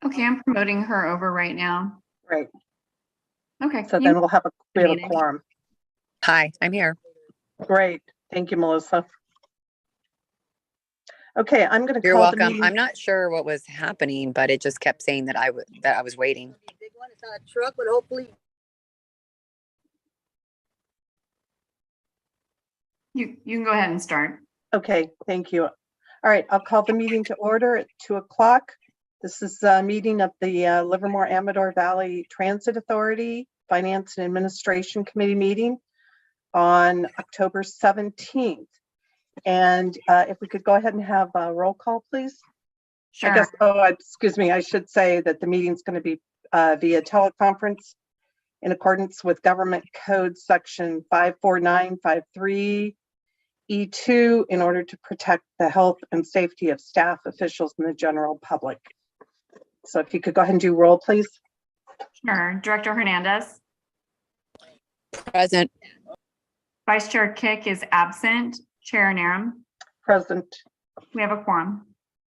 Okay, I'm promoting her over right now. Great. Okay. So then we have a meeting. quorum. Hi, I'm here. Great. Thank you, Melissa. Okay, I'm going to You're call welcome. the meeting. I'm not sure what was happening, but it just kept saying that I was waiting. Big one. It's not a truck, but hopefully. You can go ahead and start. Okay, thank you. All right, I'll call the meeting to order at 2:00. This is a meeting of the Livermore-Amador Valley Transit Authority Finance and Administration Committee meeting on October 17th. And if we could go ahead and have a roll call, please. Sure. I guess, excuse me, I should say that the meeting's going to be via teleconference in accordance with Government Code Section 54953 E2 in order to protect the health and safety of staff, officials, and the general public. So if you could go ahead and do roll, please. Sure. Director Hernandez. Present. Vice Chair Kick is absent. Chair Narum. Present. We have a quorum.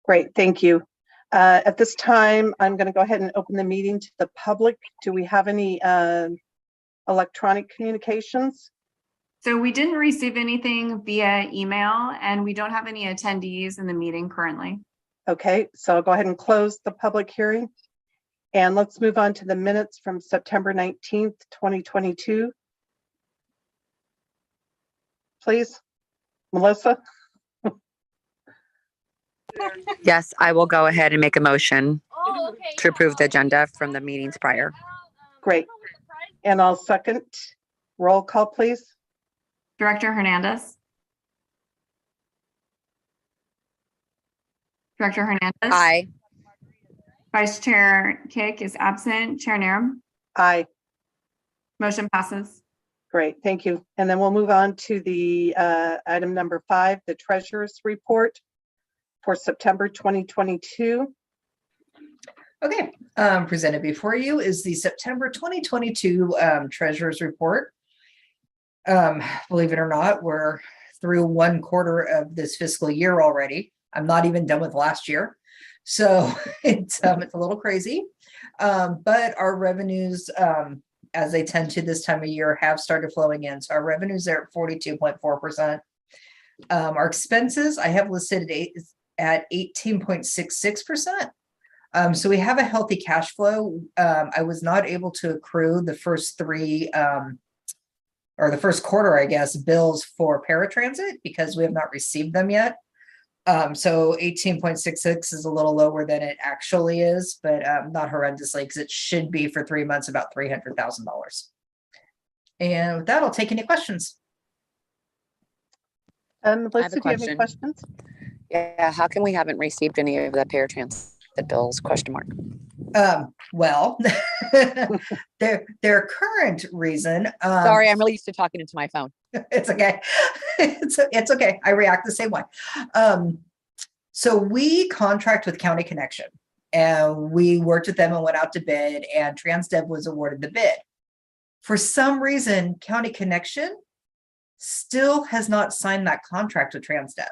Great, thank you. At this time, I'm going to go ahead and open the meeting to the public. Do we have any electronic communications? So we didn't receive anything via email, and we don't have any attendees in the meeting currently. Okay, so I'll go ahead and close the public hearing. And let's move on to the minutes from September 19th, 2022. Please, Melissa. Yes, I will go ahead and make a motion to approve the agenda from the meetings prior. Great. And I'll second. Roll call, please. Director Hernandez. Director Hernandez. Aye. Vice Chair Kick is absent. Chair Narum. Aye. Motion passes. Great, thank you. And then we'll move on to the item number 5, the treasurer's report for September 2022. Okay, presented before you is the September 2022 treasurer's report. Believe it or not, we're through 1/4 of this fiscal year already. I'm not even done with last year. So it's a little crazy. But our revenues, as they tend to this time of year, have started flowing in. So our revenues are at 42.4%. Our expenses, I have listed at 18.66%. So we have a healthy cash flow. I was not able to accrue the first 3 or the first quarter, I guess, bills for paratransit because we have not received them yet. So 18.66 is a little lower than it actually is, but not horrendously because it should be for 3 months about $300,000. And with that, I'll take any questions. Melissa, do you have any questions? Yeah, how come we haven't received any of the paratransit bills? Question mark. Well, their current reason. Sorry, I'm really used to talking into my phone. It's okay. It's okay. I react the same way. So we contract with County Connection, and we worked with them and went out to bid, and TransDev was awarded the bid. For some reason, County Connection still has not signed that contract with TransDev.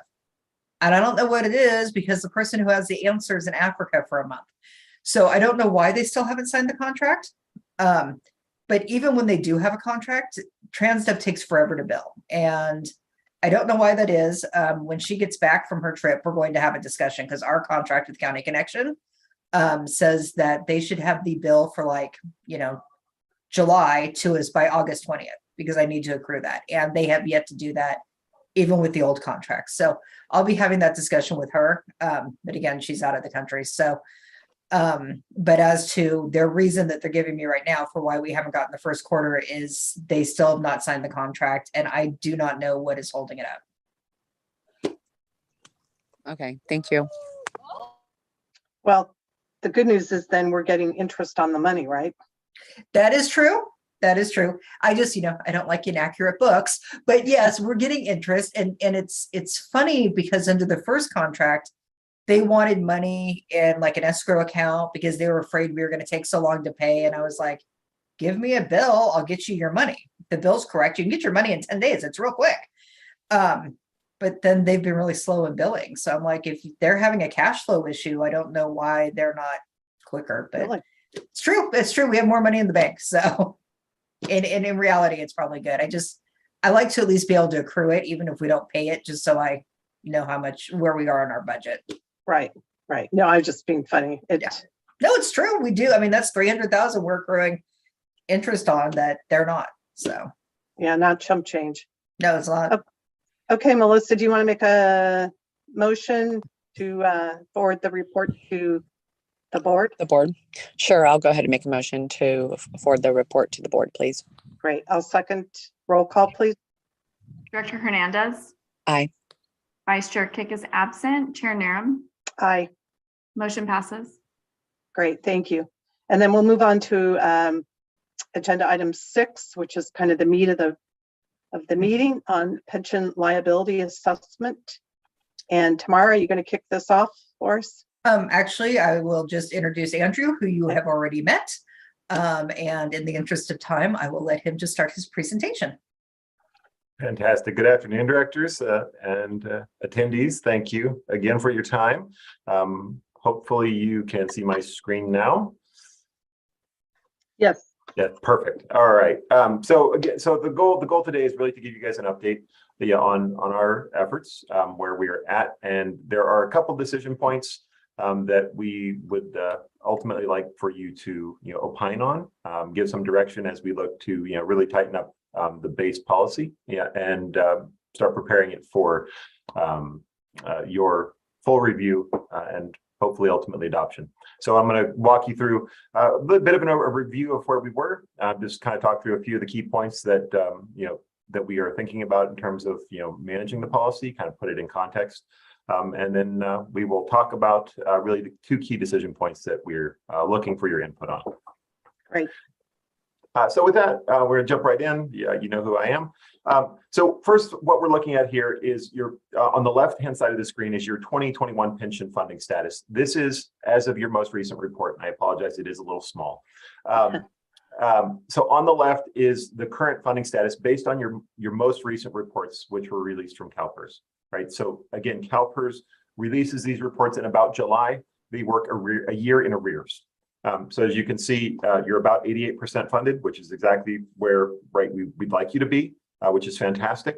And I don't know what it is because the person who has the answer is in Africa for a month. So I don't know why they still haven't signed the contract. But even when they do have a contract, TransDev takes forever to bill. And I don't know why that is. When she gets back from her trip, we're going to have a discussion because our contract with County Connection says that they should have the bill for July to us by August 20th because I need to accrue that. And they have yet to do that even with the old contract. So I'll be having that discussion with her. But again, she's out of the country. So, but as to their reason that they're giving me right now for why we haven't gotten the first quarter is they still have not signed the contract. And I do not know what is holding it up. Okay, thank you. Well, the good news is then we're getting interest on the money, right? That is true. That is true. I just, I don't like inaccurate books, but yes, we're getting interest. And it's funny because under the first contract, they wanted money in like an escrow account because they were afraid we were going to take so long to pay. And I was like, give me a bill. I'll get you your money. The bill's correct. You can get your money in 10 days. It's real quick. But then they've been really slow in billing. So I'm like, if they're having a cash flow issue, I don't know why they're not quicker, but Really? it's true. It's true. We have more money in the bank. So, and in reality, it's probably good. I like to at least be able to accrue it, even if we don't pay it, just so I know how much, where we are in our budget. Right, right. No, I was just being funny. Yeah. No, it's true. We do. I mean, that's 300,000 we're accruing interest on that they're not. So, Yeah, not chump change. no, it's not. Okay, Melissa, do you want to make a motion to forward the report to the board? The board. Sure, I'll go ahead and make a motion to forward the report to the board, please. Great. I'll second. Roll call, please. Director Hernandez. Aye. Vice Chair Kick is absent. Chair Narum. Aye. Motion passes. Great, thank you. And then we'll move on to agenda item 6, which is kind of the meat of the meeting on pension liability assessment. And Tamara, are you going to kick this off for us? Actually, I will just introduce Andrew, who you have already met. And in the interest of time, I will let him just start his presentation. Fantastic. Good afternoon, directors and attendees. Thank you again for your time. Hopefully you can see my screen now. Yes. Yeah, perfect. All right. So the goal today is really to give you guys an update on our efforts, where we are at, and there are a couple decision points that we would ultimately like for you to opine on, give some direction as we look to really tighten up the base policy, and start preparing it for your full review and hopefully ultimately adoption. So I'm going to walk you through a little bit of a review of where we were, just kind of talk through a few of the key points that that we are thinking about in terms of managing the policy, kind of put it in context. And then we will talk about really the 2 key decision points that we're looking for your input on. Great. So with that, we're gonna jump right in. Yeah, you know who I am. So first, what we're looking at here is your on the left-hand side of the screen is your 2021 pension funding status. This is as of your most recent report. And I apologize, it is a little small. So on the left is the current funding status based on your most recent reports, which were released from CalPERS, right? So again, CalPERS releases these reports in about July. They work a year in arrears. So as you can see, you're about 88% funded, which is exactly where we'd like you to be, which is fantastic.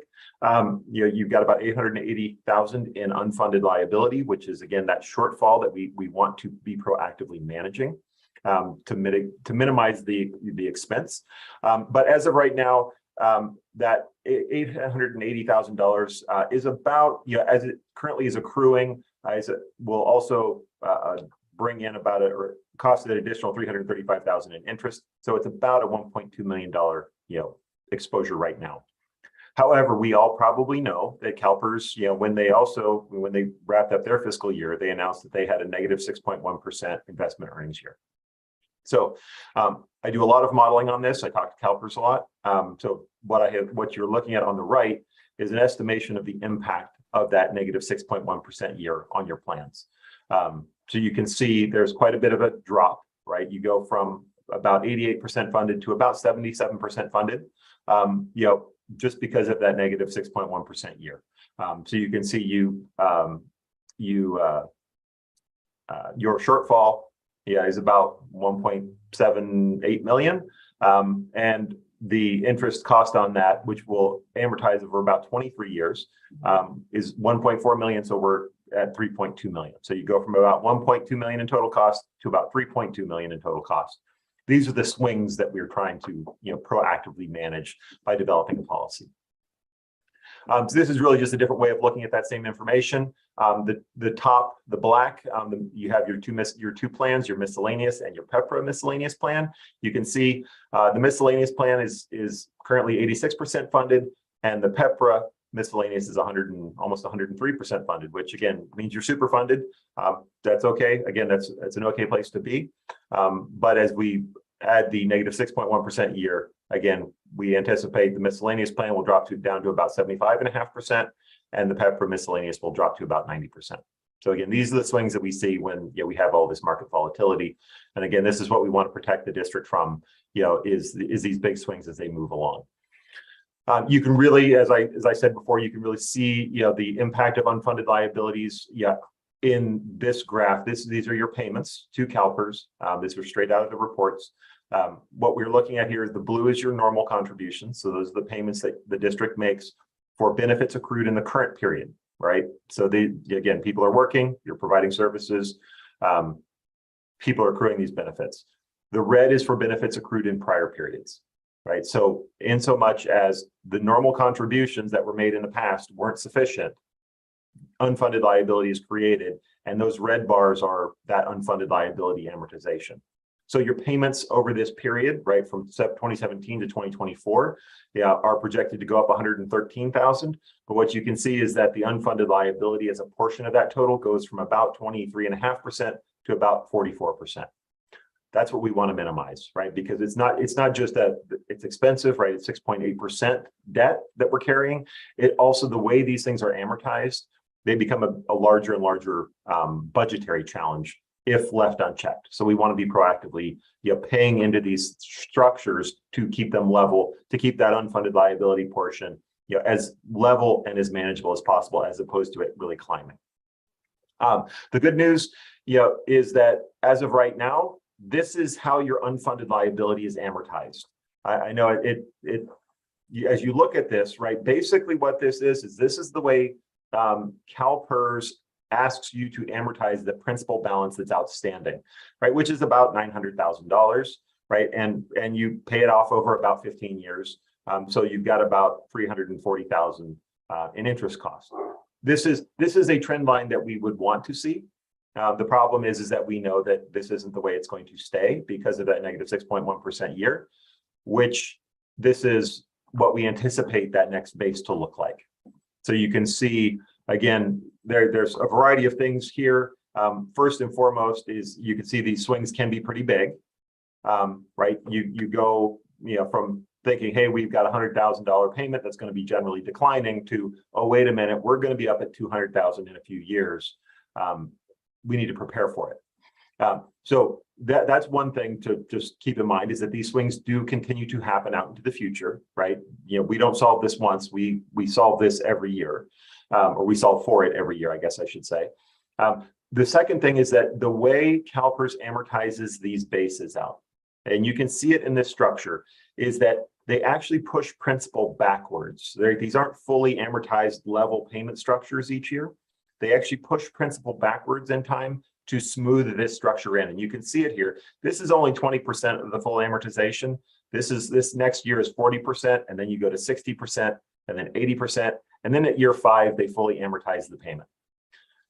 You've got about 880,000 in unfunded liability, which is again that shortfall that we want to be proactively managing to minimize the expense. But as of right now, that $880,000 is about as it currently is accruing, as it will also bring in about or cost an additional $335,000 in interest. So it's about a $1.2 million exposure right now. However, we all probably know that CalPERS, when they wrapped up their fiscal year, they announced that they had a negative 6.1% investment earnings year. So I do a lot of modeling on this. I talk to CalPERS a lot. So what you're looking at on the right is an estimation of the impact of that negative 6.1% year on your plans. So you can see there's quite a bit of a drop, right? You go from about 88% funded to about 77% funded, just because of that negative 6.1% year. So you can see your shortfall is about 1.78 million. And the interest cost on that, which will amortize over about 23 years, is 1.4 million. So we're at 3.2 million. So you go from about 1.2 million in total cost to about 3.2 million in total cost. These are the swings that we're trying to proactively manage by developing a policy. So this is really just a different way of looking at that same information. The top, the black, you have your two plans, your miscellaneous and your PEPRA miscellaneous plan. You can see the miscellaneous plan is currently 86% funded, and the PEPRA miscellaneous is almost 103% funded, which again means you're super funded. That's okay. Again, that's an okay place to be. But as we add the negative 6.1% year, again, we anticipate the miscellaneous plan will drop down to about 75.5%, and the PEPRA miscellaneous will drop to about 90%. So again, these are the swings that we see when we have all this market volatility. And again, this is what we want to protect the district from, is these big swings as they move along. You can really, as I said before, you can really see, the impact of unfunded liabilities, in this graph, these are your payments to CalPERS. These are straight out of the reports. What we're looking at here is the blue is your normal contributions. So those are the payments that the district makes for benefits accrued in the current period, right? So again, people are working, you're providing services, people are accruing these benefits. The red is for benefits accrued in prior periods, right? So in so much as the normal contributions that were made in the past weren't sufficient, unfunded liability is created, and those red bars are that unfunded liability amortization. So your payments over this period, right, from 2017 to 2024, are projected to go up 113,000. But what you can see is that the unfunded liability as a portion of that total goes from about 23.5% to about 44%. That's what we want to minimize, right? Because it's not just that it's expensive, right? It's 6.8% debt that we're carrying. It also, the way these things are amortized, they become a larger and larger budgetary challenge if left unchecked. So we want to be proactively paying into these structures to keep them level, to keep that unfunded liability portion as level and as manageable as possible, as opposed to it really climbing. The good news is that as of right now, this is how your unfunded liability is amortized. I know as you look at this, right, basically what this is the way CalPERS asks you to amortize the principal balance that's outstanding, right, which is about $900,000, right, and you pay it off over about 15 years. So you've got about $340,000 in interest costs. This is a trend line that we would want to see. The problem is that we know that this isn't the way it's going to stay because of that negative 6.1% year, which this is what we anticipate that next base to look like. So you can see, again, there's a variety of things here. First and foremost is you can see these swings can be pretty big, right? You go from thinking, hey, we've got $100,000 payment that's going to be generally declining to, oh, wait a minute, we're going to be up at $200,000 in a few years. We need to prepare for it. So that's one thing to just keep in mind, is that these swings do continue to happen out into the future, right? We don't solve this once, we solve this every year, or we solve for it every year, I guess I should say. The second thing is that the way CalPERS amortizes these bases out, and you can see it in this structure, is that they actually push principal backwards. These aren't fully amortized level payment structures each year. They actually push principal backwards in time to smooth this structure in. And you can see it here. This is only 20% of the full amortization. This next year is 40%, and then you go to 60%, and then 80%. And then at year 5, they fully amortize the payment.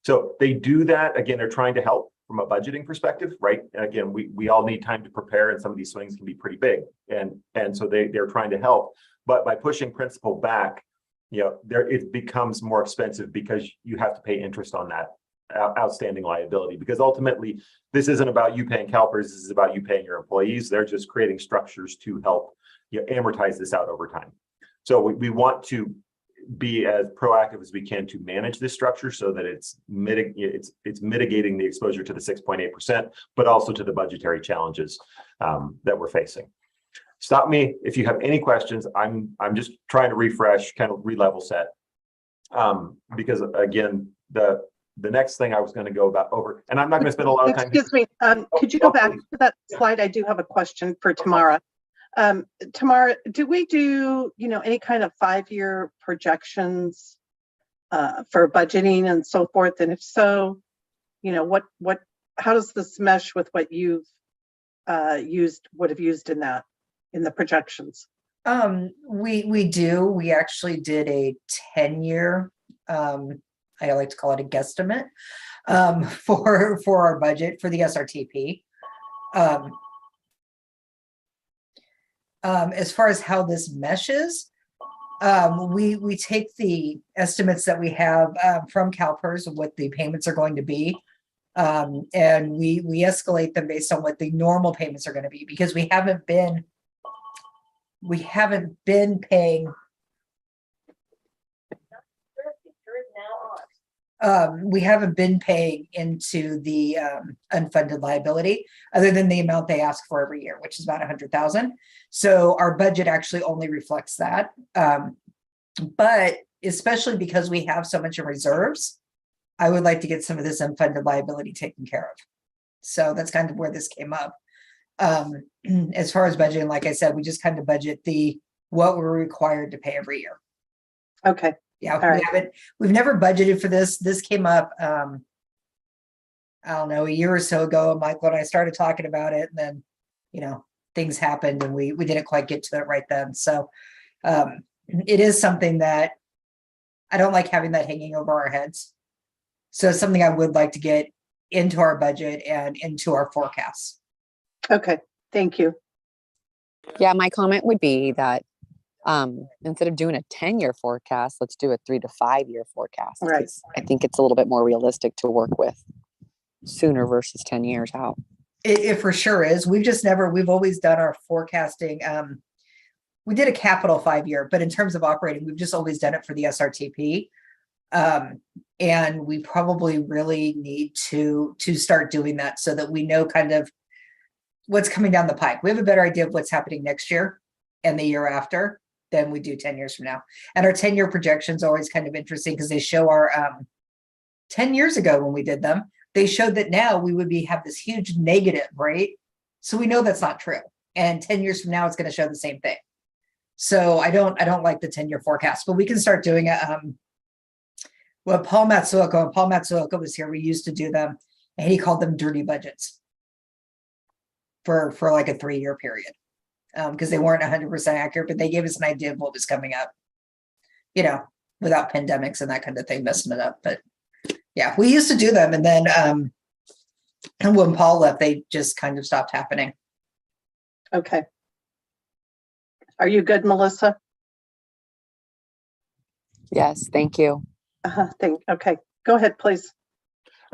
So they do that. Again, they're trying to help from a budgeting perspective, right? And again, we all need time to prepare, and some of these swings can be pretty big. And so they're trying to help. But by pushing principal back, it becomes more expensive because you have to pay interest on that outstanding liability. Because ultimately, this isn't about you paying CalPERS, this is about you paying your employees. They're just creating structures to help amortize this out over time. So we want to be as proactive as we can to manage this structure so that it's mitigating the exposure to the 6.8%, but also to the budgetary challenges that we're facing. Stop me if you have any questions. I'm just trying to refresh, kind of re-level set, because again, the next thing I was going to go over, and I'm not going to spend a lot of time. Excuse me, could you go back to that slide? I do have a question for Tamara. Tamara, do we do any kind of 5-year projections for budgeting and so forth? And if so, how does this mesh with what you've would have used in the projections? We do. We actually did a 10-year, I like to call it a guesstimate, for our budget for the SRTP. As far as how this meshes, we take the estimates that we have from CalPERS of what the payments are going to be, and we escalate them based on what the normal payments are going to be, because we haven't been paying. We haven't been paying into the unfunded liability other than the amount they ask for every year, which is about 100,000. So our budget actually only reflects that. But especially because we have so much in reserves, I would like to get some of this unfunded liability taken care of. So that's kind of where this came up. As far as budgeting, like I said, we just kind of budget what we're required to pay every year. Okay, Yeah, All right. we've never budgeted for this. This came up, I don't know, a year or so ago. Michael and I started talking about it, and then, things happened and we didn't quite get to it right then. So, it is something that I don't like having that hanging over our heads. So it's something I would like to get into our budget and into our forecasts. okay, thank you. Yeah, my comment would be that instead of doing a 10-year forecast, let's do a 3 to 5 year forecast. Right. 'Cause I think it's a little bit more realistic to work with sooner versus 10 years out. It for sure is. We've always done our forecasting. We did a capital 5 year, but in terms of operating, we've just always done it for the SRTP. And we probably really need to start doing that so that we know kind of what's coming down the pike. We have a better idea of what's happening next year and the year after than we do 10 years from now. And our 10-year projections are always kind of interesting because they show our 10 years ago when we did them, they showed that now we would have this huge negative, right? So we know that's not true. And 10 years from now, it's going to show the same thing. So I don't like the 10-year forecast, but we can start doing it. Well, Paul Matsuoka was here, we used to do them, and he called them dirty budgets for like a 3-year period, because they weren't 100% accurate, but they gave us an idea of what was coming up, without pandemics and that kind of thing messing it up. But yeah, we used to do them, and then and when Paul left, they just kind of stopped happening. Okay. Are you good, Melissa? Yes, thank you. Okay, go ahead, please.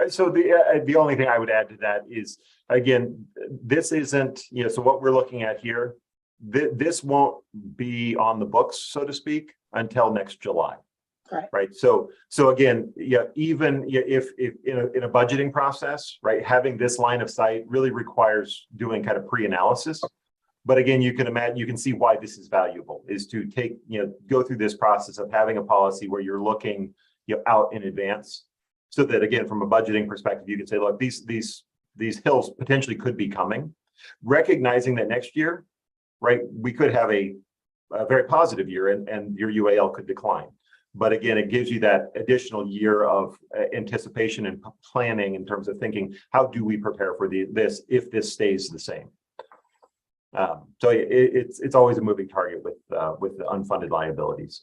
So the only thing I would add to that is, again, this isn't, so what we're looking at here, this won't be on the books, so to speak, until next July. Right. So again, even if in a budgeting process, right, having this line of sight really requires doing kind of pre-analysis. But again, you can see why this is valuable, is to go through this process of having a policy where you're looking out in advance, so that again, from a budgeting perspective, you can say, look, these hills potentially could be coming, recognizing that next year, right, we could have a very positive year and your UAL could decline. But again, it gives you that additional year of anticipation and planning in terms of thinking, how do we prepare for this if this stays the same? So it's always a moving target with the unfunded liabilities.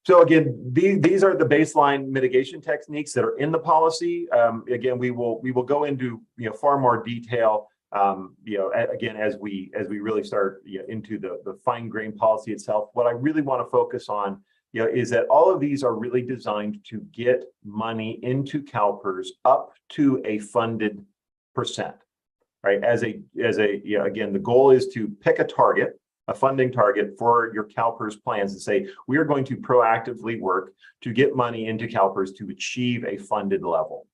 So again, these are the baseline mitigation techniques that are in the policy. Again, we will go into far more detail again as we really start into the fine grained policy itself. What I really want to focus on is that all of these are really designed to get money into CalPERS up to a funded percent, right? Again, the goal is to pick a funding target for your CalPERS plans and say, we are going to proactively work to get money into CalPERS to achieve a funded level.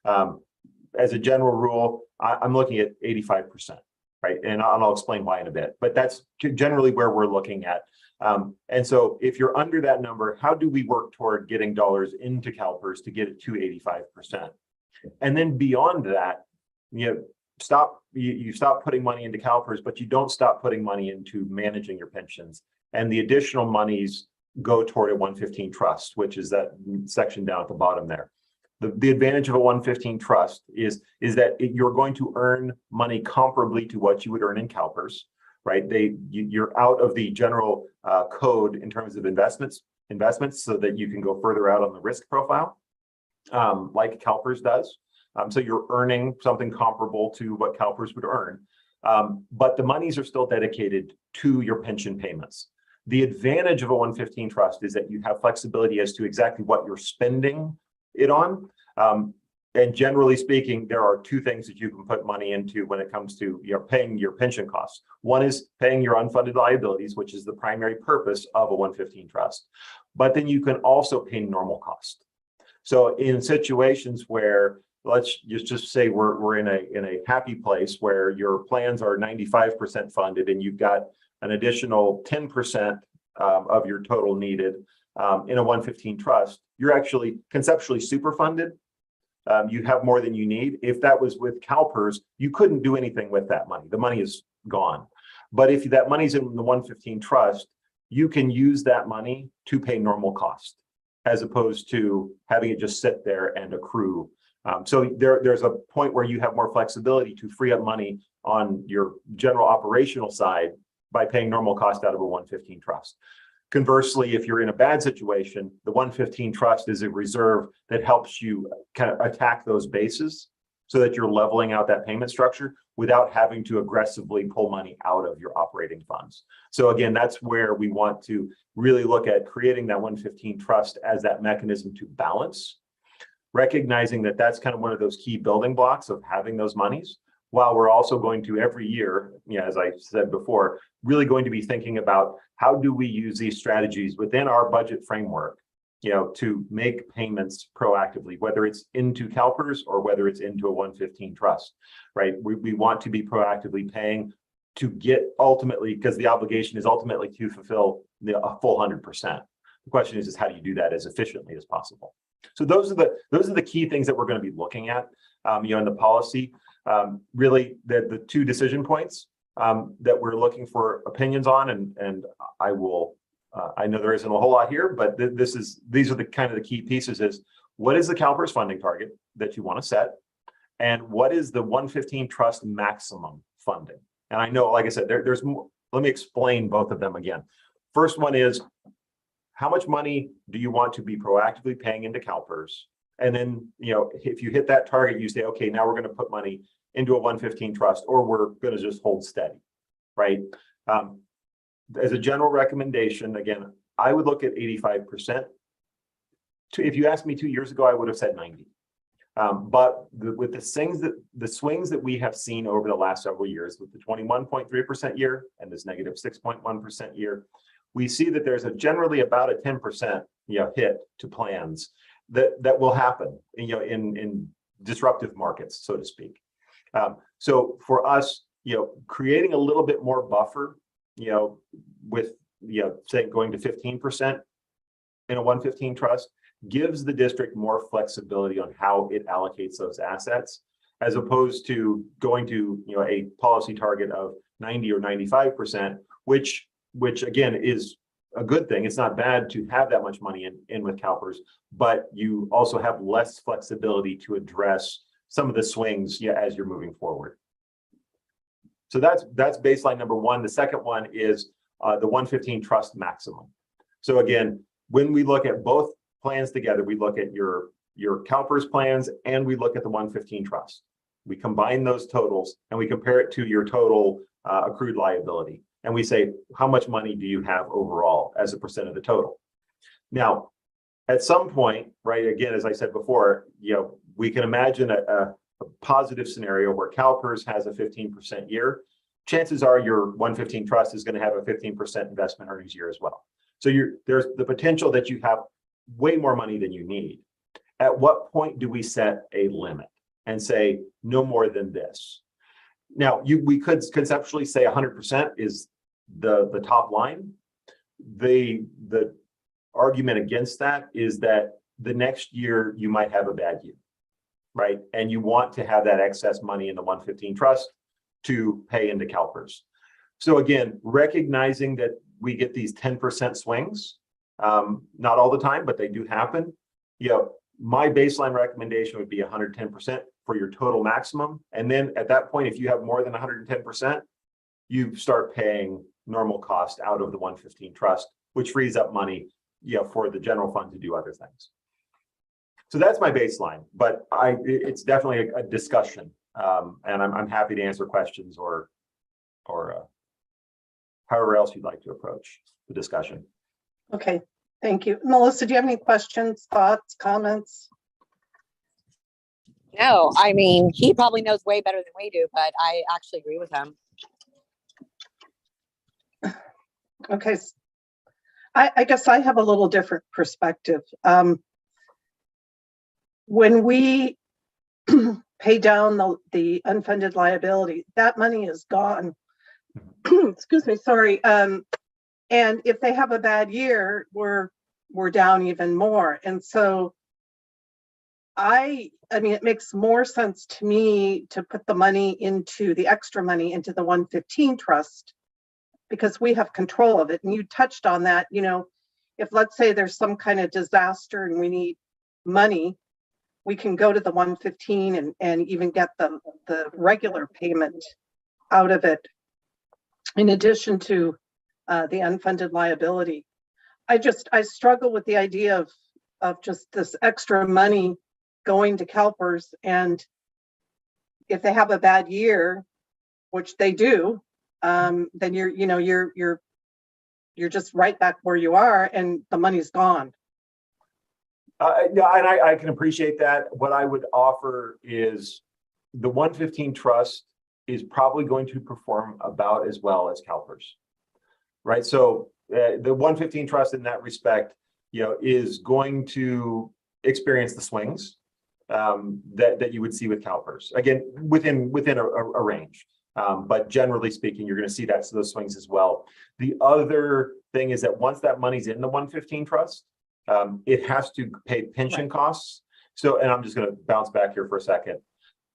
As a general rule, I'm looking at 85%, right? And I'll explain why in a bit, but that's generally where we're looking at. And so if you're under that number, how do we work toward getting dollars into CalPERS to get it to 85%? And then beyond that, you stop putting money into CalPERS, but you don't stop putting money into managing your pensions. And the additional monies go toward a 115 trust, which is that section down at the bottom there. The advantage of a 115 trust is that you're going to earn money comparably to what you would earn in CalPERS, right? You're out of the general code in terms of investments, so that you can go further out on the risk profile, like CalPERS does. So you're earning something comparable to what CalPERS would earn, but the monies are still dedicated to your pension payments. The advantage of a 115 trust is that you have flexibility as to exactly what you're spending it on. And generally speaking, there are two things that you can put money into when it comes to paying your pension costs. One is paying your unfunded liabilities, which is the primary purpose of a 115 trust. But then you can also pay normal cost. So in situations where, let's just say we're in a happy place where your plans are 95% funded and you've got an additional 10% of your total needed, in a 115 trust, you're actually conceptually super funded. You have more than you need. If that was with CalPERS, you couldn't do anything with that money. The money is gone. But if that money's in the 115 trust, you can use that money to pay normal cost, as opposed to having it just sit there and accrue. So there's a point where you have more flexibility to free up money on your general operational side by paying normal cost out of a 115 trust. Conversely, if you're in a bad situation, the 115 trust is a reserve that helps you kind of attack those bases so that you're leveling out that payment structure without having to aggressively pull money out of your operating funds. So again, that's where we want to really look at creating that 115 trust as that mechanism to balance, recognizing that that's kind of one of those key building blocks of having those monies, while we're also going to every year, as I said before, really going to be thinking about how do we use these strategies within our budget framework, to make payments proactively, whether it's into CalPERS or whether it's into a 115 trust, right? We want to be proactively paying to get ultimately, because the obligation is ultimately to fulfill a full 100%. The question is how do you do that as efficiently as possible? So those are the key things that we're going to be looking at, in the policy. Really, the two decision points that we're looking for opinions on, and I will. I know there isn't a whole lot here, but these are the kind of the key pieces: is what is the CalPERS funding target that you want to set, and what is the 115 trust maximum funding? And I know, like I said, there's more. Let me explain both of them again. First one is, how much money do you want to be proactively paying into CalPERS? And then, if you hit that target, you say, okay, now we're going to put money into a 115 trust, or we're going to just hold steady, right? As a general recommendation, again, I would look at 85%. If you asked me 2 years ago, I would have said 90. But with the swings that we have seen over the last several years, with the 21.3% year and this negative 6.1% year, we see that there's generally about a 10% hit to plans that will happen in disruptive markets, so to speak. So for us, creating a little bit more buffer, with say going to 15% in a 115 trust gives the district more flexibility on how it allocates those assets, as opposed to going to a policy target of 90 or 95%, which again is a good thing. It's not bad to have that much money in with CalPERS, but you also have less flexibility to address some of the swings as you're moving forward. So that's baseline number one. The second one is the 115 trust maximum. So again, when we look at both plans together, we look at your CalPERS plans and we look at the 115 trust. We combine those totals and we compare it to your total accrued liability. And we say, how much money do you have overall as a percent of the total? Now, at some point, right, again, as I said before, we can imagine a positive scenario where CalPERS has a 15% year. Chances are your 115 trust is going to have a 15% investment earnings year as well. So there's the potential that you have way more money than you need. At what point do we set a limit and say no more than this? Now, we could conceptually say 100% is the top line. The argument against that is that the next year you might have a bad year, right? And you want to have that excess money in the 115 trust to pay into CalPERS. So again, recognizing that we get these 10% swings, not all the time, but they do happen. My baseline recommendation would be 110% for your total maximum. And then at that point, if you have more than 110%, you start paying normal cost out of the 115 trust, which frees up money, for the general fund to do other things. So that's my baseline, but it's definitely a discussion, and I'm happy to answer questions or however else you'd like to approach the discussion. Okay, thank you. Melissa, do you have any questions, thoughts, comments? No, I mean, he probably knows way better than we do, but I actually agree with him. Okay, I guess I have a little different perspective. When we pay down the unfunded liability, that money is gone. Excuse me, sorry. And if they have a bad year, we're we're down even more. And so I mean, it makes more sense to me to put the money into the extra money into the 115 trust because we have control of it. And you touched on that, if let's say there's some kind of disaster and we need money, we can go to the 115 and even get the regular payment out of it in addition to the unfunded liability. I struggle with the idea of just this extra money going to CalPERS, and if they have a bad year, which they do, then you're just right back where you are, and the money's gone. Yeah, and I can appreciate that. What I would offer is the 115 trust is probably going to perform about as well as CalPERS, right? So the 115 trust in that respect, is going to experience the swings that you would see with CalPERS. Again, within a range. But generally speaking, you're going to see those swings as well. The other thing is that once that money's in the 115 trust, it has to pay pension costs. So, and I'm just going to bounce back here for a second.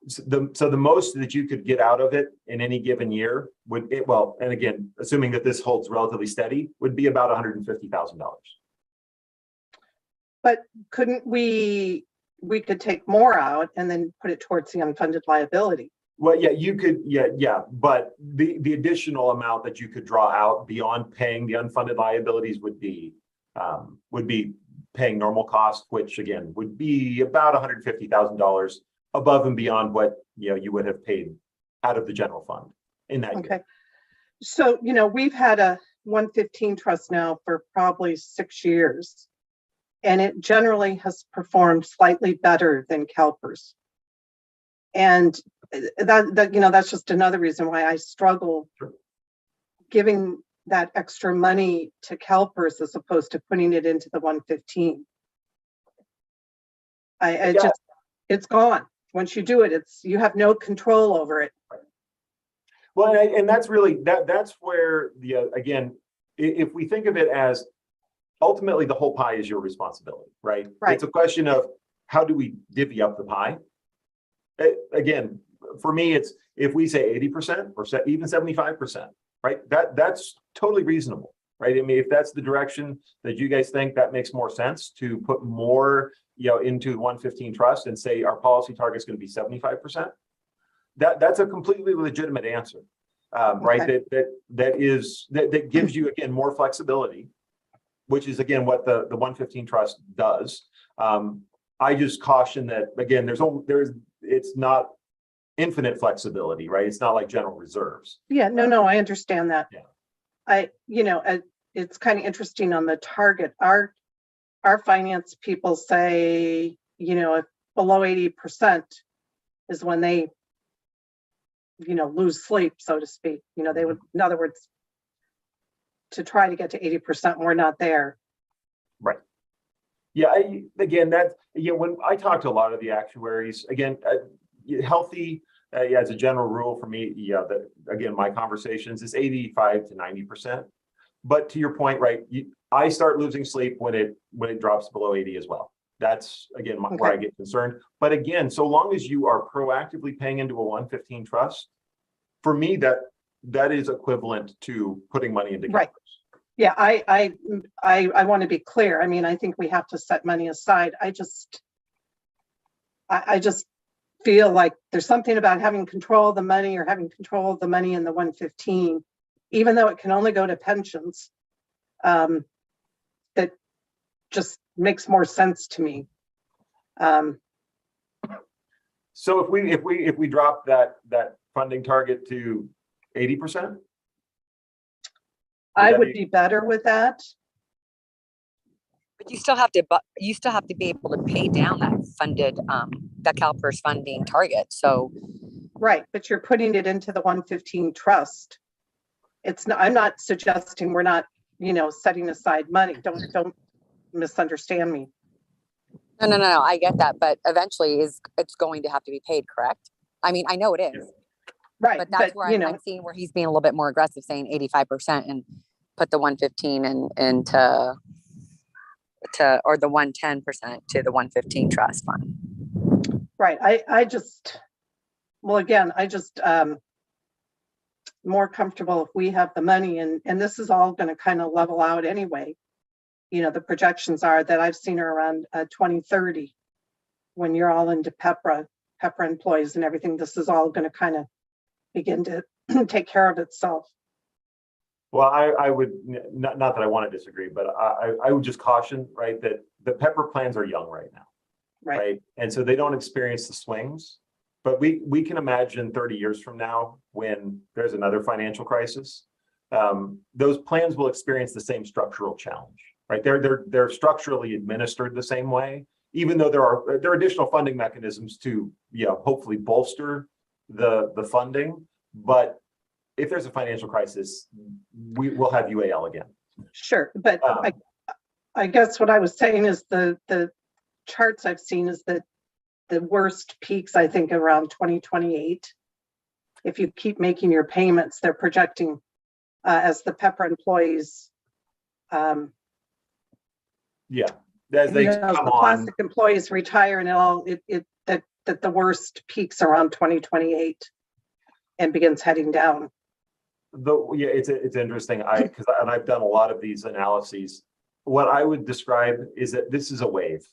So the most that you could get out of it in any given year and again, assuming that this holds relatively steady, would be about $150,000. But couldn't we could take more out and then put it towards the unfunded liability? Well, yeah, you could, yeah, but the additional amount that you could draw out beyond paying the unfunded liabilities would be paying normal cost, which again would be about $150,000 above and beyond what you would have paid out of the general fund in that year. So we've had a 115 trust now for probably 6 years, and it generally has performed slightly better than CalPERS. And that's just another reason why I struggle giving that extra money to CalPERS as opposed to putting it into the 115. It's gone. Once you do it, you have no control over it. Well, and that's really that's where again, if we think of it as ultimately the whole pie is your responsibility, right? It's a question of how do we divvy up the pie? Again, for me, it's if we say 80% or even 75%, right? That's totally reasonable, right? I mean, if that's the direction that you guys think that makes more sense to put more, into 115 trust and say our policy target is going to be 75%, that's a completely legitimate answer, right? That gives you again more flexibility, which is again what the 115 trust does. I just caution that again, it's not infinite flexibility, right? It's not like general reserves. Yeah, no, I understand that. Yeah. It's kind of interesting on the target. Our finance people say, if below 80% is when they, lose sleep, so to speak. They would, in other words, to try to get to 80%, we're not there. Right. Yeah. Again, when I talk to a lot of the actuaries, again, healthy, as a general rule for me, again, my conversations is 85 to 90%. But to your point, right, I start losing sleep when it drops below 80 as well. That's again where I get concerned. But again, so long as you are proactively paying into a 115 trust, for me that is equivalent to putting money into right. Yeah, I want to be clear. I mean, I think we have to set money aside. I just feel like there's something about having control of the money or having control of the money in the 115, even though it can only go to pensions, that just makes more sense to me. So if we drop that funding target to 80%, I would be better with that. But you still have to be able to pay down that funded that CalPERS funding target. So right, but you're putting it into the 115 trust. I'm not suggesting we're not, setting aside money. Don't misunderstand me. No, I get that, but eventually it's going to have to be paid, correct? I mean, I know it is. Right. But that's where I'm seeing where he's being a little bit more aggressive, saying 85% and put the 115 into to, or the 110% to the 115 trust fund. Right, I just, well, again, I just, more comfortable if we have the money, and this is all gonna kind of level out anyway. You know, the projections are that I've seen are around 2030, when you're all into Pepra employees and everything, this is all gonna kind of begin to take care of itself. Well, I would, not that I want to disagree, but I would just caution, right, that the Pepper plans are young right now. Right. And so they don't experience the swings, but we can imagine 30 years from now, when there's another financial crisis, those plans will experience the same structural challenge, right? They're structurally administered the same way, even though there are additional funding mechanisms to, hopefully bolster the funding. But if there's a financial crisis, we will have UAL again. Sure, but I guess what I was saying is the charts I've seen is that the worst peaks, I think, around 2028. If you keep making your payments, they're projecting as the Pepper employees. As they come the on, plastic employees retire, and that the worst peaks around 2028 and begins heading down. It's interesting. I've done a lot of these analyses. What I would describe is that this is a wave.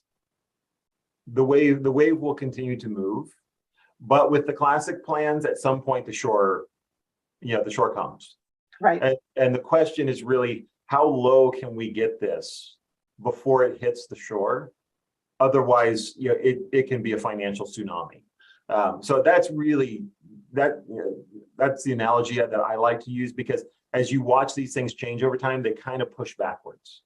The wave will continue to move, but with the classic plans, at some point the shore comes. Right. And the question is really, how low can we get this before it hits the shore? Otherwise, it can be a financial tsunami. So that's really that's the analogy that I like to use, because as you watch these things change over time, they kind of push backwards.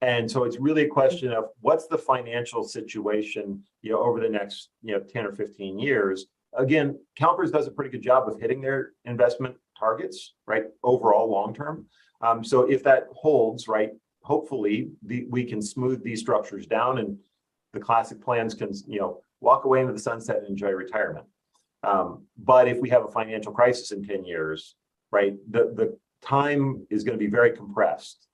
And so it's really a question of what's the financial situation, over the next, 10 or 15 years. Again, CalPERS does a pretty good job of hitting their investment targets, right? Overall, long term. So if that holds, right, hopefully we can smooth these structures down, and the classic plans can, walk away into the sunset and enjoy retirement. But if we have a financial crisis in 10 years, right, the time is going to be very compressed.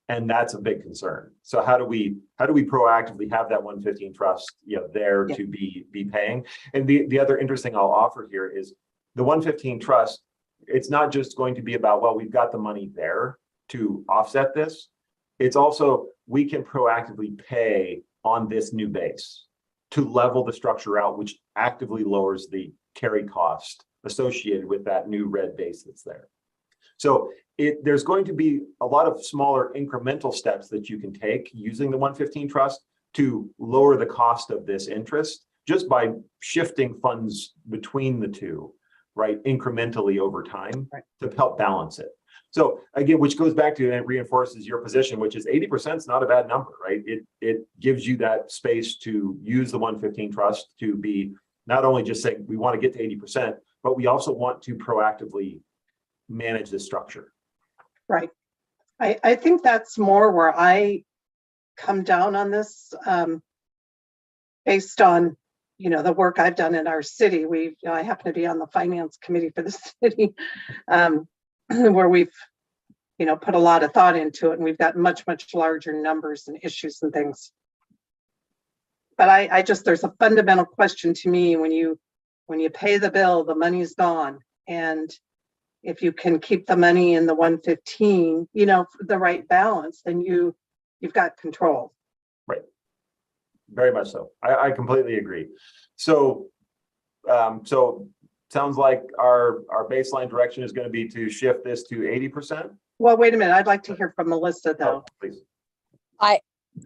And that's a big concern. So how do we proactively have that 115 trust, there to be paying? And the other interesting I'll offer here is the 115 trust. It's not just going to be about, well, we've got the money there to offset this. It's also, we can proactively pay on this new base to level the structure out, which actively lowers the carry cost associated with that new red base that's there. So there's going to be a lot of smaller incremental steps that you can take using the 115 trust to lower the cost of this interest, just by shifting funds between the two, right, incrementally over time, to help balance it. So again, which goes back to and reinforces your position, which is 80% is not a bad number, right? It gives you that space to use the 115 trust to be not only just saying we want to get to 80%, but we also want to proactively manage this structure. Right. I think that's more where I come down on this, based on, the work I've done in our city. I happen to be on the finance committee for the city, where we've, put a lot of thought into it, and we've got much, much larger numbers and issues and things. But I just, there's a fundamental question to me when you pay the bill, the money's gone. And if you can keep the money in the 115, the right balance, then you've got control. Right. Very much so. I completely agree. So, sounds like our baseline direction is going to be to shift this to 80%. Well, wait a minute. I'd like to hear from Melissa, though. Oh, please.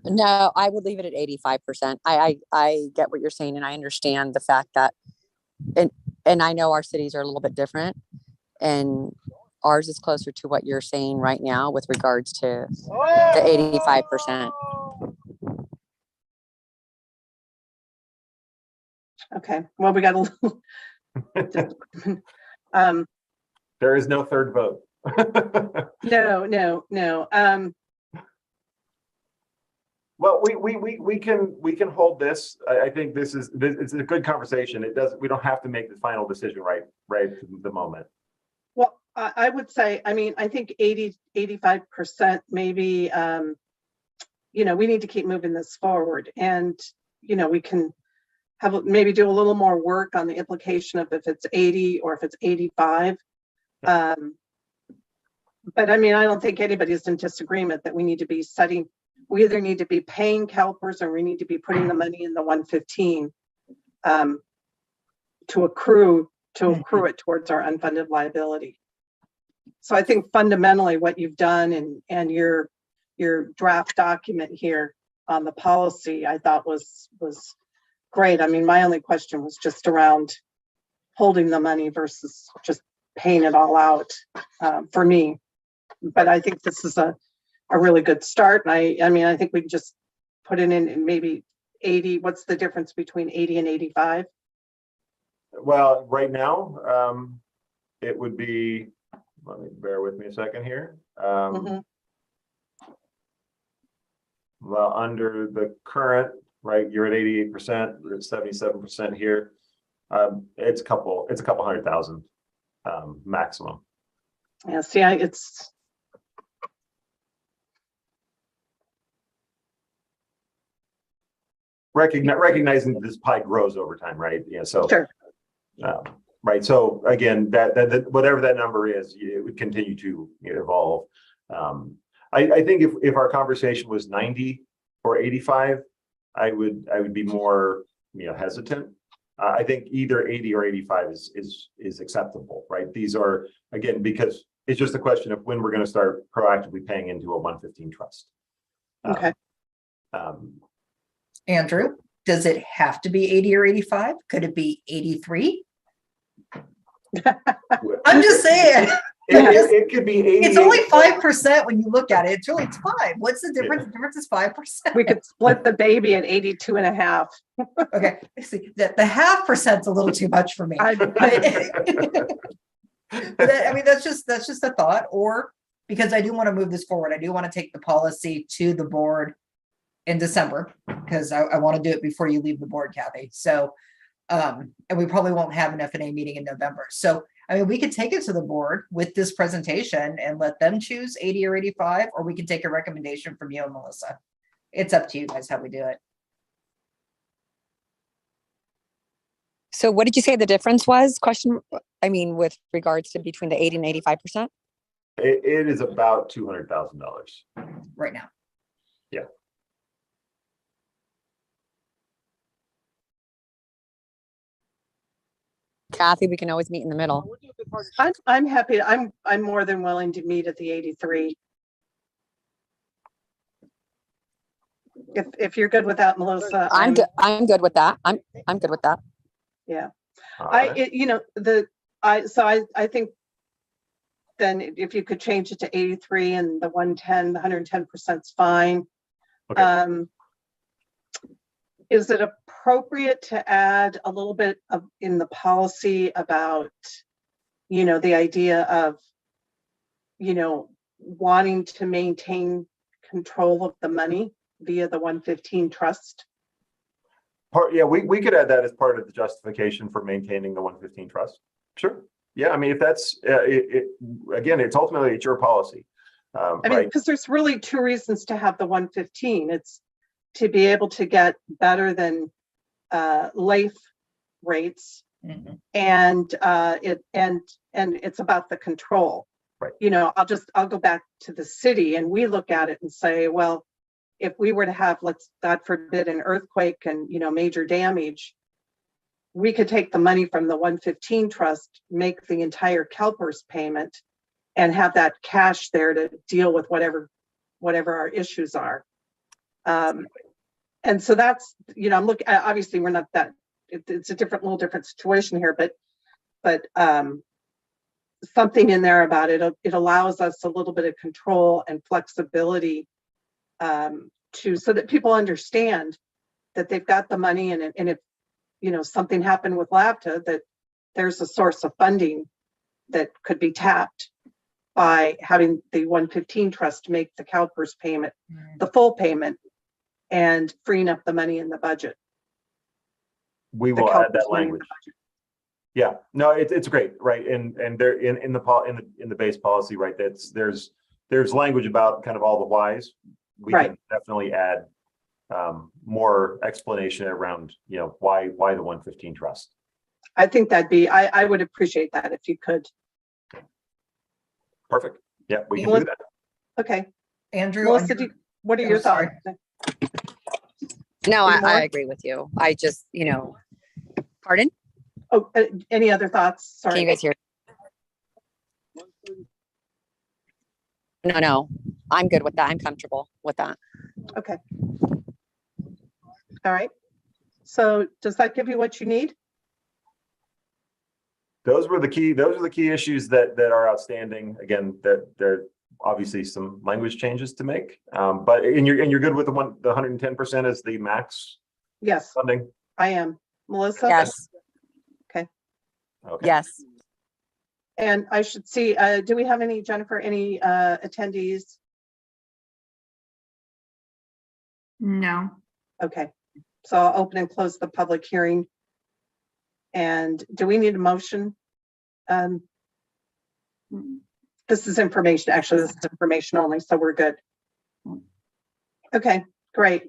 No, I would leave it at 85%. I get what you're saying, and I understand the fact that, and I know our cities are a little bit different, and ours is closer to what you're saying right now with regards to the 85%. Okay. Well, we got a little. There is no third vote. No. Well, we can hold this. I think it's a good conversation. We don't have to make the final decision right at the moment. Well, I would say, I think 85% maybe, we need to keep moving this forward, and, we can have, maybe do a little more work on the implication of if it's 80 or if it's 85. But I mean, I don't think anybody's in disagreement that we either need to be paying CalPERS or we need to be putting the money in the 115 to accrue it towards our unfunded liability. So I think fundamentally what you've done and your draft document here on the policy, I thought was great. I mean, my only question was just around holding the money versus just paying it all out for me. But I think this is a really good start. And I mean, I think we can just put it in maybe 80. What's the difference between 80 and 85? Well, right now, it would be, let me bear with me a second here. Well, under the current, right, you're at 88%, we're at 77% here. It's a couple $100,000 maximum. Yeah, see, it's recognizing that this pie grows over time, right? Yeah, so sure. Right. So again, that whatever that number is, it would continue to evolve. I think if our conversation was 90 or 85, I would be more hesitant. I think either 80 or 85 is acceptable, right? These are, again, because it's just a question of when we're going to start proactively paying into a 115 trust. Okay. Andrew, does it have to be 80 or 85? Could it be 83? I'm just saying. It could be 80. It's only 5% when you look at it. It's really 5. What's the difference? The difference is 5%. We could split the baby at 82 and a half. Okay. See, the 0.5% a little too much for me. But I mean, that's just a thought. Or because I do want to move this forward, I do want to take the policy to the board in December, because I want to do it before you leave the board, Kathy. So, and we probably won't have an F&A meeting in November. So, I mean, we could take it to the board with this presentation and let them choose 80 or 85, or we can take a recommendation from you and Melissa. It's up to you guys how we do it. So what did you say the difference was? I mean, with regards to between the 80 and 85%? It is about $200,000 right now. Yeah. Kathy, we can always meet in the middle. I'm happy. I'm more than willing to meet at the 83. If you're good with that, Melissa. I'm good with that. I'm good with that. Yeah. Right. I think then if you could change it to 83 and the 110, the 110% is fine. Okay. Is it appropriate to add a little bit in the policy about, the idea of, wanting to maintain control of the money via the 115 trust? Yeah, we could add that as part of the justification for maintaining the 115 trust. Sure. Yeah, I mean, if that's again, it's ultimately your policy. I mean, because there's really two reasons to have the 115. It's to be able to get better than LAF rates, and it's about the control. Right. I'll go back to the city, and we look at it and say, well, if we were to have, let's God forbid, an earthquake and major damage, we could take the money from the 115 trust, make the entire CalPERS payment, and have that cash there to deal with whatever our issues are. And so that's, I'm looking, obviously we're not that, it's a little different situation here, but something in there about it allows us a little bit of control and flexibility so that people understand that they've got the money, and if something happened with LAVTA, that there's a source of funding that could be tapped by having the 115 trust make the CalPERS payment, the full payment, and freeing up the money in the budget. We will add that language. Yeah, no, it's great, right? And there in the base policy, right? There's language about kind of all the whys we Right. can definitely add more explanation around, why the 115 trust. I think I would appreciate that if you could. Perfect. Yeah, we can Well, do that. Okay. Andrew, Melissa, what are oh, your thoughts? sorry. No, Any more? I agree with you. I just, pardon? Oh, any other thoughts? Can Sorry. you guys hear? No, I'm good with that. I'm comfortable with that. Okay. All right. So does that give you what you need? Those are the key issues that are outstanding. Again, that there are obviously some language changes to make. But you're good with the 110% as the max Yes, funding? I am. Melissa? Yes, Okay. yes. And I should see, do we have any, Jennifer, any attendees? No. Okay. So I'll open and close the public hearing. And do we need a motion? This is information, actually, this is information only, so we're good. Okay, great.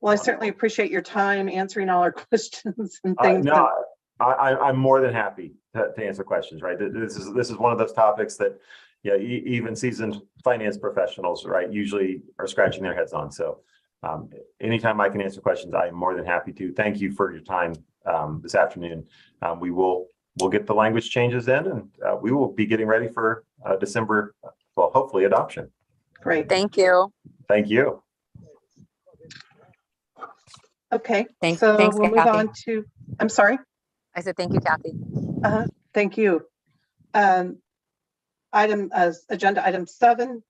Well, I certainly appreciate your time answering all our questions and things. No, I'm more than happy to answer questions, right? This is one of those topics that, even seasoned finance professionals, right, usually are scratching their heads on. So anytime I can answer questions, I am more than happy to. Thank you for your time this afternoon. We'll get the language changes in, and we will be getting ready for December, well, hopefully adoption. Great. Thank you. Thank you. Okay, Thanks, so we'll move Kathy. on to, I'm sorry. I said, thank you, Kathy. Thank you. Agenda item 7,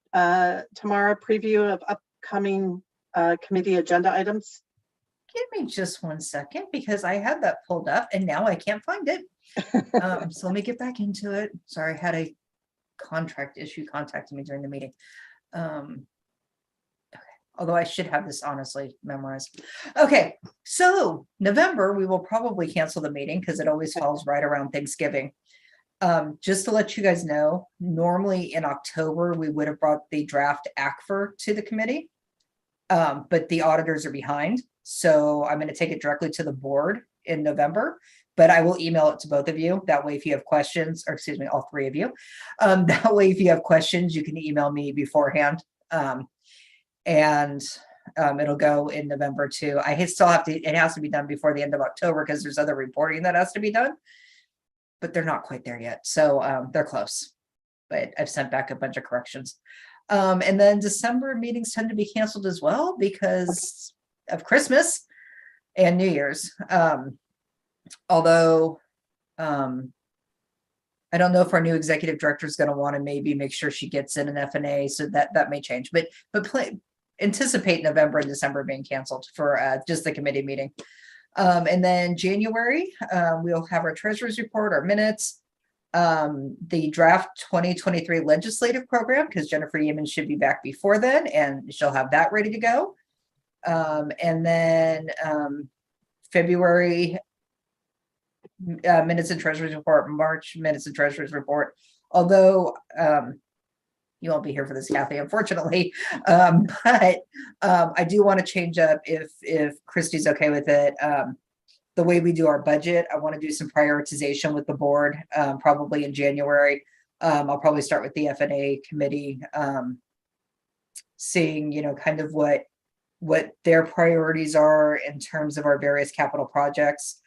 tomorrow, preview of upcoming committee agenda items. Give me just 1 second because I had that pulled up and now I can't find it. So let me get back into it. Sorry, I had a contract issue contacting me during the meeting. Okay. Although I should have this honestly memorized. Okay, so November, we will probably cancel the meeting because it always falls right around Thanksgiving. Just to let you guys know, normally in October, we would have brought the draft ACFR to the committee. But the auditors are behind. So I'm going to take it directly to the board in November, but I will email it to both of you. That way, if you have questions, or excuse me, all three of you, that way, if you have questions, you can email me beforehand. It'll go in November too. Still have to, it has to be done before the end of October because there's other reporting that has to be done, but they're not quite there yet. So they're close, but I've sent back a bunch of corrections. And then December meetings tend to be canceled as well because of Christmas and New Year's. Although I don't know if our new executive director is going to want to maybe make sure she gets in an F&A, so that may change. But anticipate November and December being canceled for just the committee meeting. And then January, we'll have our treasurer's report, our minutes, the draft 2023 legislative program, because Jennifer Yeaman should be back before then, and she'll have that ready to go. And then February minutes and treasurer's report, March minutes and treasurer's report. Although you won't be here for this, Kathy, unfortunately. But I do want to change up if Christy's okay with it. The way we do our budget, I want to do some prioritization with the board, probably in January. I'll probably start with the F&A committee, seeing, kind of what their priorities are in terms of our various capital projects.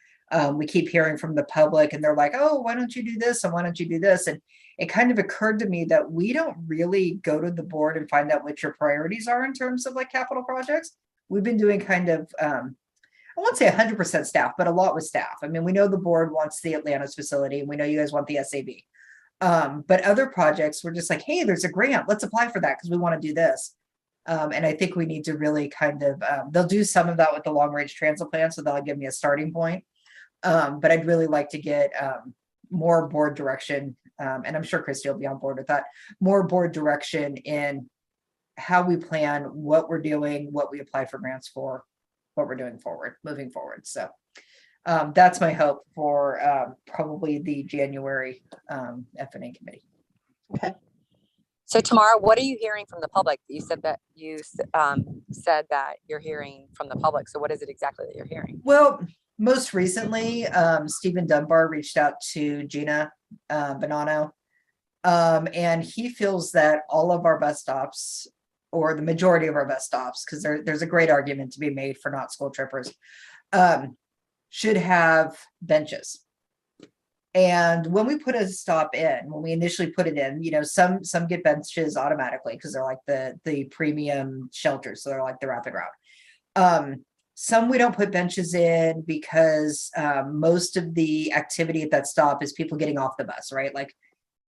We keep hearing from the public and they're like, oh, why don't you do this? And why don't you do this? And it kind of occurred to me that we don't really go to the board and find out what your priorities are in terms of like capital projects. We've been doing kind of, I won't say 100% staff, but a lot with staff. I mean, we know the board wants the Atlantis facility and we know you guys want the SAB. But other projects, we're just like, hey, there's a grant. Let's apply for that because we want to do this. And I think we need to really kind of, they'll do some of that with the long range transit plan. So they'll give me a starting point. But I'd really like to get more board direction. And I'm sure Christy will be on board with that. More board direction in how we plan, what we're doing, what we apply for grants for, what we're doing moving forward. So that's my hope for probably the January F&A committee. Okay. So Tamara, what are you hearing from the public? You said that said that you're hearing from the public. So what is it exactly that you're hearing? Well, most recently, Stephen Dunbar reached out to Gina Bonanno. And he feels that all of our bus stops, or the majority of our bus stops, because there's a great argument to be made for not school trippers, should have benches. And when we put a stop in, when we initially put it in, some get benches automatically because they're like the premium shelters. So they're like the rapid route. Some we don't put benches in because most of the activity at that stop is people getting off the bus, right? Like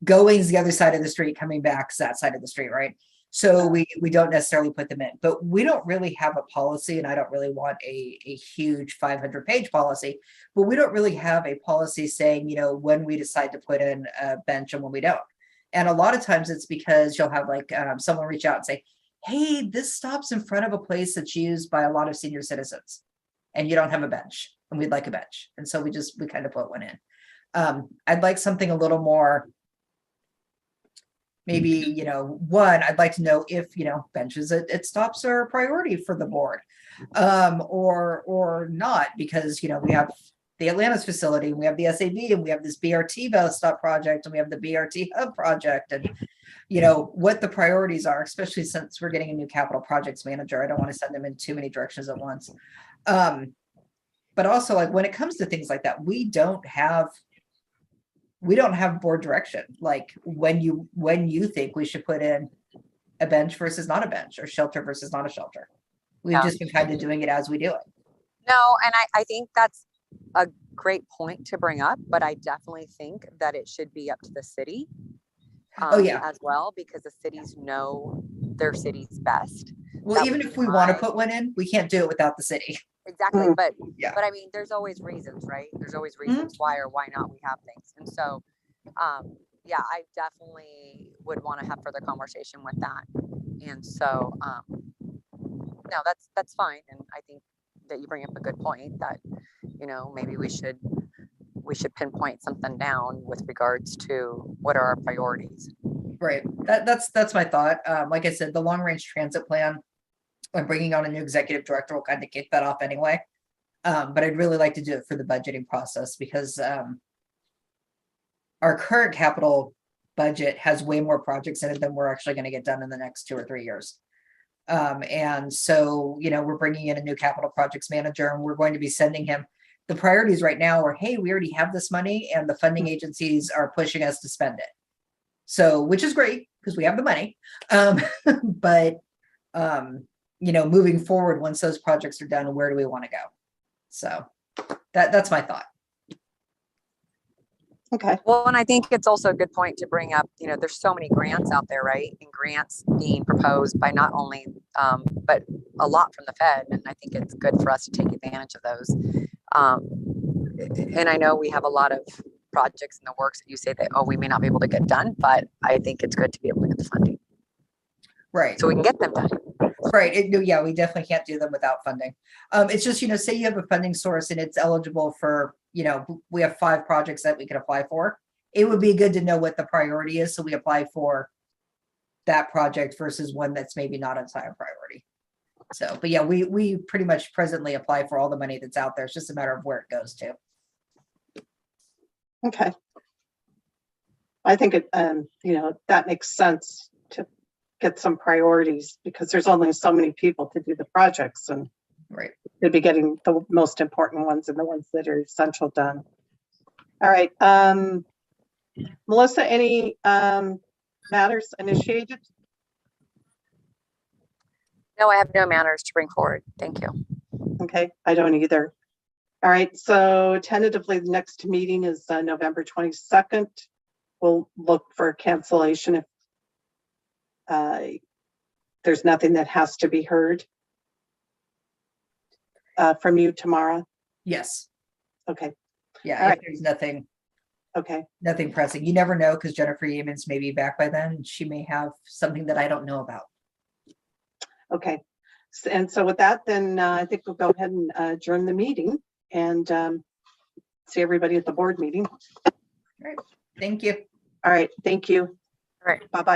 going is the other side of the street, coming back is that side of the street, right? So we don't necessarily put them in, but we don't really have a policy, and I don't really want a huge 500-page policy, but we don't really have a policy saying, when we decide to put in a bench and when we don't. And a lot of times it's because you'll have like someone reach out and say, hey, this stops in front of a place that's used by a lot of senior citizens and you don't have a bench and we'd like a bench. And so we kind of put one in. I'd like something a little more, maybe, one, I'd like to know if, benches at stops are a priority for the board, or not, because, we have the Atlantis facility, and we have the SAV, and we have this BRT bus stop project, and we have the BRT hub project, and, what the priorities are, especially since we're getting a new capital projects manager. I don't want to send them in too many directions at once. But also, like, when it comes to things like that, we don't have board direction, like when you think we should put in a bench versus not a bench, or shelter versus not a shelter. We've just been kind of doing it as we do it. No, and I think that's a great point to bring up, but I definitely think that it should be up to the city as well, because the cities know their cities best. Well, even if we want to put one in, we can't do it without the city. Exactly. But I mean, there's always reasons, right? There's always reasons why or why not we have things. And so, I definitely would want to have further conversation with that. And so, no, that's fine. And I think that you bring up a good point that, maybe we should pinpoint something down with regards to what are our priorities. Right. That's my thought. Like I said, the long range transit plan, I'm bringing on a new executive director, will kind of kick that off anyway. But I'd really like to do it for the budgeting process, because our current capital budget has way more projects in it than we're actually going to get done in the next 2 or 3 years. And so, we're bringing in a new capital projects manager, and we're going to be sending him the priorities right now are, hey, we already have this money and the funding agencies are pushing us to spend it. So, which is great because we have the money. But moving forward, once those projects are done, where do we want to go? So that's my thought. Okay. Well, and I think it's also a good point to bring up, there's so many grants out there, right? And grants being proposed by not only, but a lot from the Fed. And I think it's good for us to take advantage of those. And I know we have a lot of projects in the works that you say that, we may not be able to get done, but I think it's good to be able to get the funding. Right. So we can get them done. Right. We definitely can't do them without funding. It's just, say you have a funding source and it's eligible for, we have 5 projects that we could apply for. It would be good to know what the priority is, so we apply for that project versus one that's maybe not as high a priority. So, but we pretty much presently apply for all the money that's out there. It's just a matter of where it goes to. Okay. I think it, that makes sense to get some priorities, because there's only so many people to do the projects, and right, they'd be getting the most important ones and the ones that are essential done. All right. Melissa, any matters initiated? No, I have no matters to bring forward. Thank you. Okay, I don't either. All right, so tentatively the next meeting is November 22nd. We'll look for cancellation if there's nothing that has to be heard from you tomorrow. Yes. Okay. Yeah. All right. There's nothing. Okay. Nothing pressing. You never know, because Jennifer Yeamans may be back by then. She may have something that I don't know about. Okay. And so with that, then I think we'll go ahead and adjourn the meeting and see everybody at the board meeting. All right. Thank you. All right. Thank you. All right. Bye-bye.